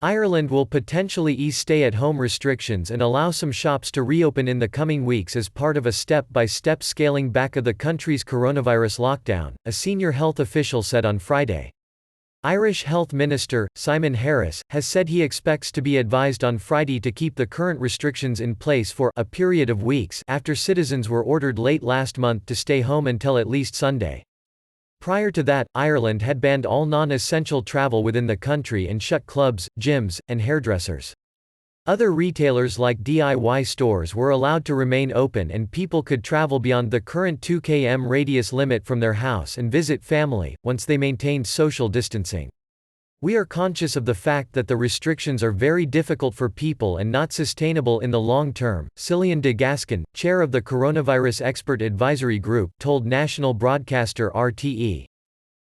Ireland will potentially ease stay-at-home restrictions and allow some shops to reopen in the coming weeks as part of a step-by-step scaling back of the country's coronavirus lockdown, a senior health official said on Friday. Irish Health Minister, Simon Harris, has said he expects to be advised on Friday to keep the current restrictions in place for a period of weeks after citizens were ordered late last month to stay home until at least Sunday. Prior to that, Ireland had banned all non-essential travel within the country and shut clubs, gyms, and hairdressers. Other retailers like DIY stores were allowed to remain open and people could travel beyond the current 2 km radius limit from their house and visit family, once they maintained social distancing. "We are conscious of the fact that the restrictions are very difficult for people and not sustainable in the long term," Cillian de Gascon, chair of the Coronavirus Expert Advisory Group, told national broadcaster RTE.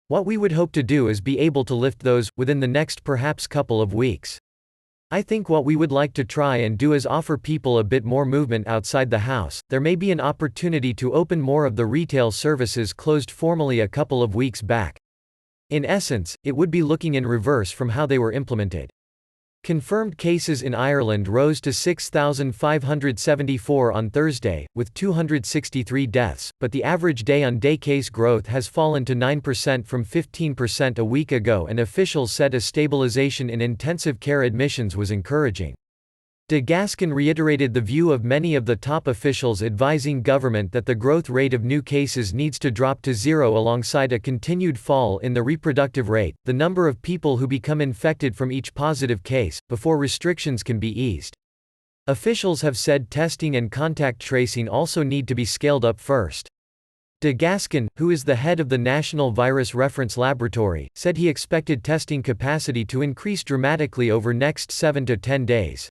"What we would hope to do is be able to lift those, within the next perhaps couple of weeks. I think what we would like to try and do is offer people a bit more movement outside the house. There may be an opportunity to open more of the retail services closed formally a couple of weeks back. In essence, it would be looking in reverse from how they were implemented." Confirmed cases in Ireland rose to 6,574 on Thursday, with 263 deaths, but the average day-on-day case growth has fallen to 9% from 15% a week ago, and officials said a stabilization in intensive care admissions was encouraging. De Gascon reiterated the view of many of the top officials advising government that the growth rate of new cases needs to drop to zero alongside a continued fall in the reproductive rate, the number of people who become infected from each positive case, before restrictions can be eased. Officials have said testing and contact tracing also need to be scaled up first. De Gascon, who is the head of the National Virus Reference Laboratory, said he expected testing capacity to increase dramatically over next 7 to 10 days.